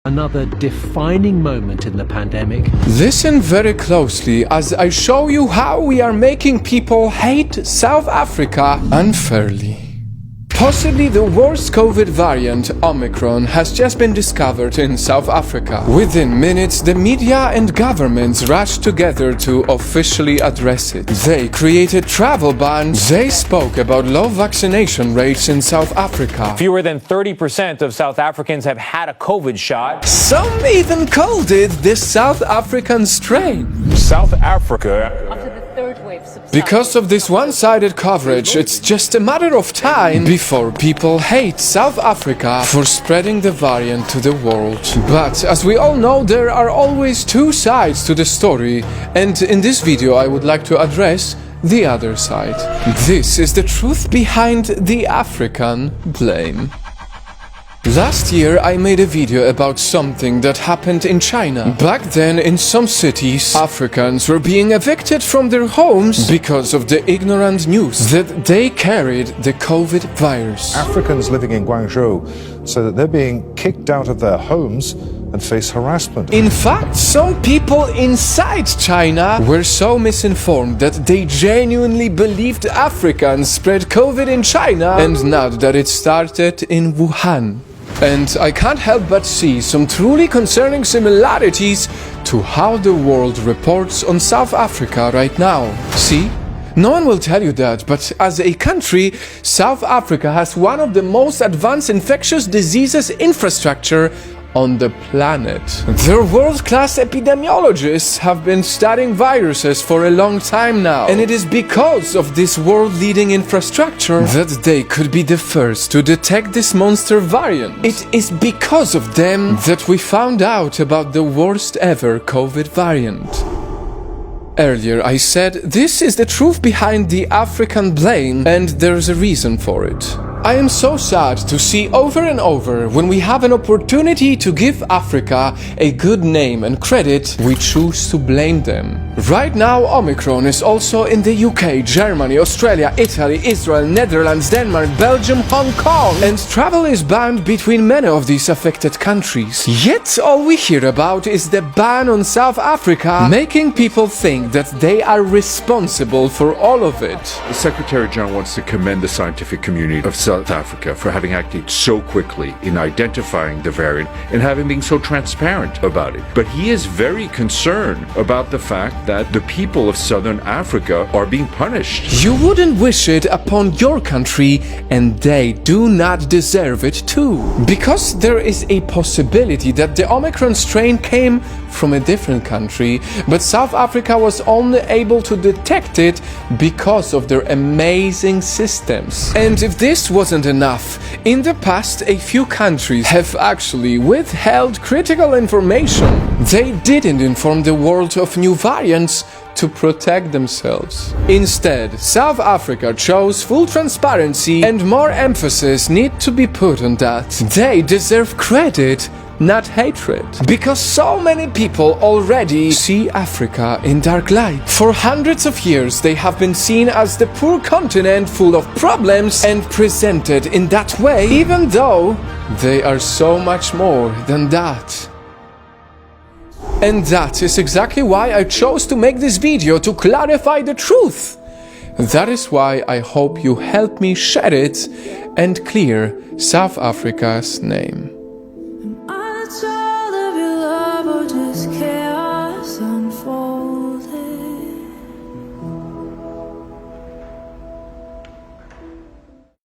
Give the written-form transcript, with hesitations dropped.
Another defining moment in the pandemic. Listen very closely as I show you how we are making people hate South Africa unfairly. Possibly the worst COVID variant, Omicron, has just been discovered in South Africa. Within minutes, the media and governments rushed together to officially address it. They created travel bans. They spoke about low vaccination rates in South Africa. Fewer than 30% of South Africans have had a COVID shot. Some even called it the South African strain. South Africa. After the third wave subsides. Because of this one-sided coverage, it's just a matter of time before people hate South Africa for spreading the variant to the world. But as we all know, there are always two sides to the story, and in this video I would like to address the other side. This is the truth behind the African blame. Last year I made a video about something that happened in China. Back then, in some cities, Africans were being evicted from their homes because of the ignorant news that they carried the COVID virus. Africans living in Guangzhou say that they're being kicked out of their homes and face harassment. In fact, some people inside China were so misinformed that they genuinely believed Africans spread COVID in China and not that it started in Wuhan. And I can't help but see some truly concerning similarities to how the world reports on South Africa right now. See? No one will tell you that, but as a country, South Africa has one of the most advanced infectious diseases infrastructure on the planet. Their world-class epidemiologists have been studying viruses for a long time now, and it is because of this world-leading infrastructure that they could be the first to detect this monster variant. It is because of them that we found out about the worst ever COVID variant. Earlier I said this is the truth behind the African blame, and there's a reason for it. I am so sad to see over and over when we have an opportunity to give Africa a good name and credit, we choose to blame them. Right now, Omicron is also in the UK, Germany, Australia, Italy, Israel, Netherlands, Denmark, Belgium, Hong Kong, and travel is banned between many of these affected countries. Yet all we hear about is the ban on South Africa, making people think that they are responsible for all of it. The Secretary General wants to commend the scientific community of South Africa for having acted so quickly in identifying the variant and having been so transparent about it. But he is very concerned about the fact that the people of Southern Africa are being punished. You wouldn't wish it upon your country, and they do not deserve it too. Because there is a possibility that the Omicron strain came from a different country, but South Africa was only able to detect it because of their amazing systems. And if this wasn't enough, in the past a few countries have actually withheld critical information. They didn't inform the world of new variants to protect themselves. Instead, South Africa chose full transparency, and more emphasis needs to be put on that. They deserve credit, not hatred. Because so many people already see Africa in dark light. For hundreds of years they have been seen as the poor continent full of problems and presented in that way, even though they are so much more than that. And that is exactly why I chose to make this video, to clarify the truth. That is why I hope you help me share it and clear South Africa's name.